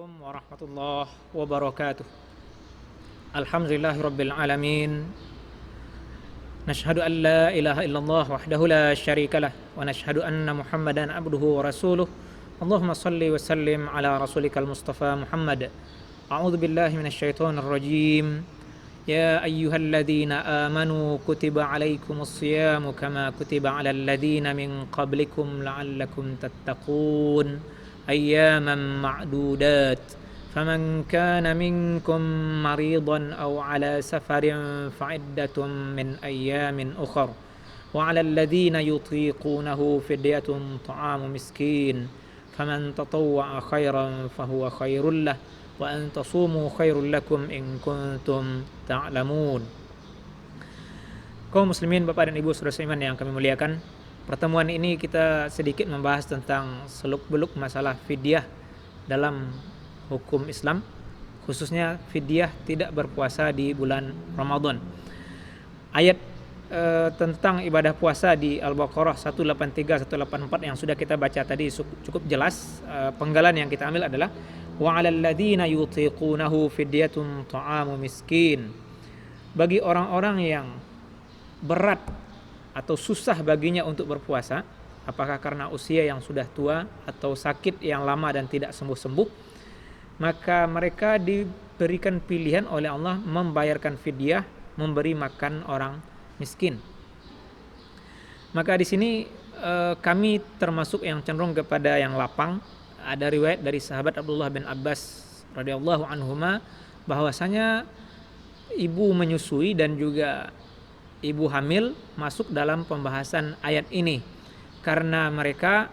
Assalamualaikum warahmatullahi wabarakatuh. Alhamdulillahirabbil alamin. Nashhadu an la ilaha illallah wahdahu la syarikalah wa nashhadu anna Muhammadan abduhu wa rasuluh. Allahumma salli wa sallim ala rasulikal Mustafa Muhammad. A'udzu billahi minasyaitonir rajim. Ya ayyuhalladzina amanu kutiba alaikumus shiyamu kama kutiba alal ladzina min qablikum la'allakum tattaqun. أياما معدودات فمن كان منكم مريضا أو على سفر فعدة من أيام أخر وعلى الذين يطيقونه فدية طعام مسكين فمن تطوع خيرا فهو خير له وأن تصوموا خير لكم إن كنتم تعلمون. Kaum muslimin, Bapak dan Ibu saudara seiman yang kami muliakan, pertemuan ini kita sedikit membahas tentang seluk-beluk masalah fidyah dalam hukum Islam, khususnya fidyah tidak berpuasa di bulan Ramadan. Ayat tentang ibadah puasa di Al-Baqarah 183 184 yang sudah kita baca tadi cukup jelas. Penggalan yang kita ambil adalah wa 'alal ladzina yutiqunahu fidyatun ta'amu miskin. Bagi orang-orang yang berat atau susah baginya untuk berpuasa, apakah karena usia yang sudah tua atau sakit yang lama dan tidak sembuh-sembuh, maka mereka diberikan pilihan oleh Allah membayarkan fidyah, memberi makan orang miskin. Maka di sini kami termasuk yang cenderung kepada yang lapang. Ada riwayat dari sahabat Abdullah bin Abbas radhiyallahu anhuma bahwasanya ibu menyusui dan juga ibu hamil masuk dalam pembahasan ayat ini karena mereka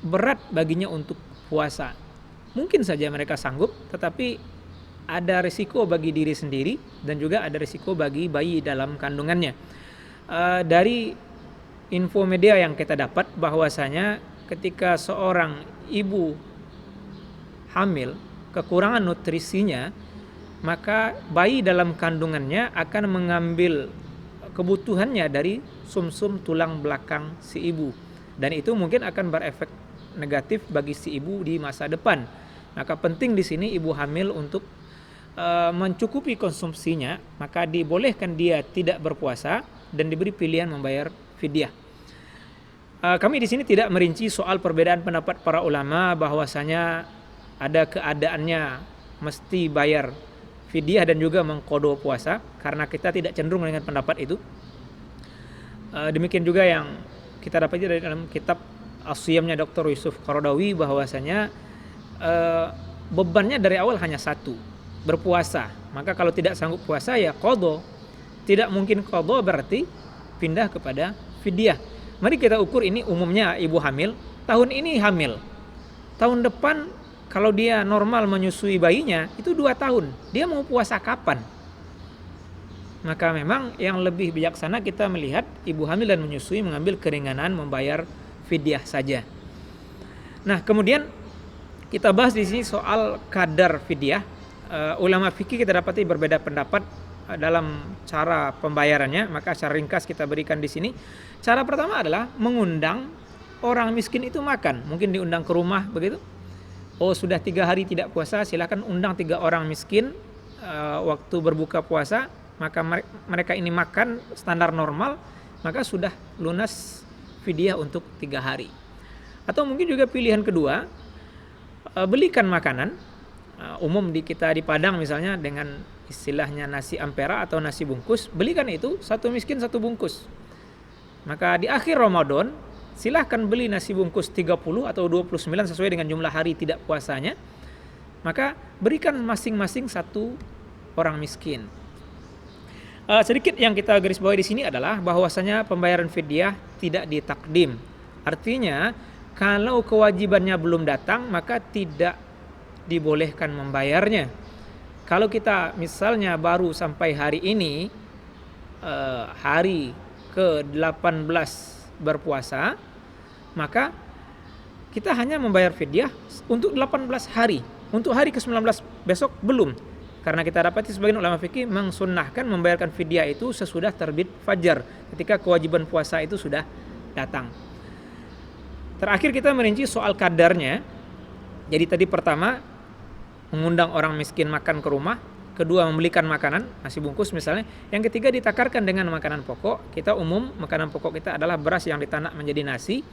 berat baginya untuk puasa. Mungkin saja mereka sanggup, tetapi ada risiko bagi diri sendiri dan juga ada risiko bagi bayi dalam kandungannya. Dari info media yang kita dapat bahwasanya ketika seorang ibu hamil kekurangan nutrisinya, maka bayi dalam kandungannya akan mengambil kebutuhannya dari sumsum tulang belakang si ibu, dan itu mungkin akan berefek negatif bagi si ibu di masa depan. Maka penting di sini ibu hamil untuk mencukupi konsumsinya, maka dibolehkan dia tidak berpuasa dan diberi pilihan membayar fidyah. Kami di sini tidak merinci soal perbedaan pendapat para ulama bahwasanya ada keadaannya mesti bayar fidyah dan juga mengqadha puasa, karena kita tidak cenderung dengan pendapat itu. Demikian juga yang kita dapat dari dalam kitab As-Shiyamnya Dr. Yusuf Qaradawi bahwasanya bebannya dari awal hanya satu, berpuasa. Maka kalau tidak sanggup puasa ya qadha. Tidak mungkin qadha berarti pindah kepada fidyah. Mari kita ukur ini umumnya ibu hamil, tahun ini hamil. Tahun depan kalau dia normal menyusui bayinya, itu 2 tahun. Dia mau puasa kapan? Maka memang yang lebih bijaksana kita melihat ibu hamil dan menyusui mengambil keringanan membayar fidyah saja. Nah, kemudian kita bahas di sini soal kadar fidyah. Ulama fikih kita dapati berbeda pendapat dalam cara pembayarannya. Maka secara ringkas kita berikan di sini. Cara pertama adalah mengundang orang miskin itu makan. Mungkin diundang ke rumah begitu. Oh, sudah 3 hari tidak puasa, silakan undang 3 orang miskin waktu berbuka puasa, maka mereka ini makan standar normal, maka sudah lunas fidyah untuk 3 hari. Atau mungkin juga pilihan kedua, belikan makanan, umum di kita di Padang misalnya dengan istilahnya nasi ampera atau nasi bungkus, belikan itu 1 miskin 1 bungkus. Maka di akhir Ramadan silahkan beli nasi bungkus 30 atau 29 sesuai dengan jumlah hari tidak puasanya. Maka berikan masing-masing 1 orang miskin. Sedikit yang kita garis bawahi di sini adalah bahwasanya pembayaran fidyah tidak ditakdim. Artinya kalau kewajibannya belum datang maka tidak dibolehkan membayarnya. Kalau kita misalnya baru sampai hari ini hari ke-18 berpuasa, maka kita hanya membayar fidyah untuk 18 hari. Untuk hari ke-19 besok belum. Karena kita dapati sebagian ulama fikih mensunnahkan membayarkan fidyah itu sesudah terbit fajar, ketika kewajiban puasa itu sudah datang. Terakhir kita merinci soal kadarnya. Jadi tadi pertama mengundang orang miskin makan ke rumah, kedua membelikan makanan, nasi bungkus misalnya, yang ketiga ditakarkan dengan makanan pokok. Kita umum makanan pokok kita adalah beras yang ditanak menjadi nasi.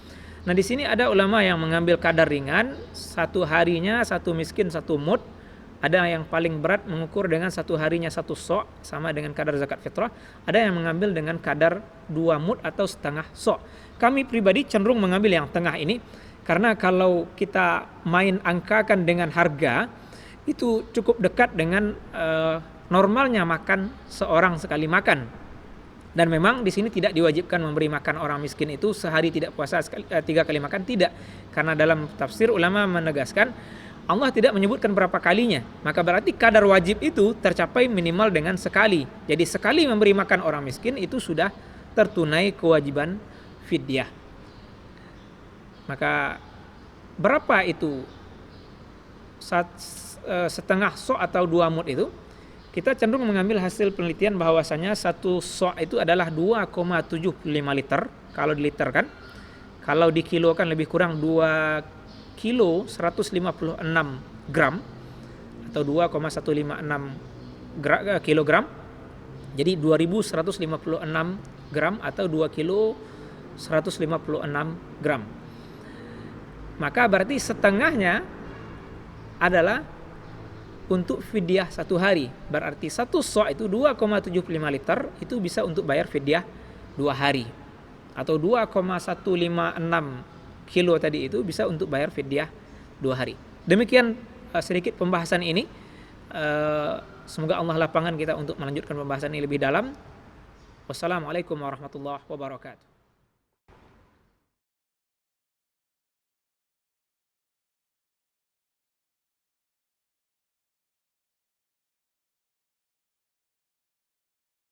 Nah di sini ada ulama yang mengambil kadar ringan, satu harinya satu miskin satu mud. Ada yang paling berat mengukur dengan satu harinya satu sok, sama dengan kadar zakat fitrah. Ada yang mengambil dengan kadar 2 mud atau setengah sok. Kami pribadi cenderung mengambil yang tengah ini, karena kalau kita main angkakan dengan harga, itu cukup dekat dengan normalnya makan seorang sekali makan. Dan memang di sini tidak diwajibkan memberi makan orang miskin itu sehari tidak puasa 3 kali makan, tidak. Karena dalam tafsir ulama menegaskan Allah tidak menyebutkan berapa kalinya, maka berarti kadar wajib itu tercapai minimal dengan sekali. Jadi sekali memberi makan orang miskin itu sudah tertunai kewajiban fidyah. Maka berapa itu setengah sok atau 2 mud itu? Kita cenderung mengambil hasil penelitian bahwasanya satu sok itu adalah 2,75 liter kalau diliterkan. Kalau dikilokan lebih kurang 2 kilo 156 gram atau 2,156 kilogram. Jadi 2156 gram atau 2 kilo 156 gram. Maka berarti setengahnya adalah untuk fidyah satu hari. Berarti satu sok itu 2,75 liter itu bisa untuk bayar fidyah 2 hari. Atau 2,156 kilo tadi itu bisa untuk bayar fidyah 2 hari. Demikian sedikit pembahasan ini. Semoga Allah lapangkan kita untuk melanjutkan pembahasan ini lebih dalam. Wassalamualaikum warahmatullahi wabarakatuh.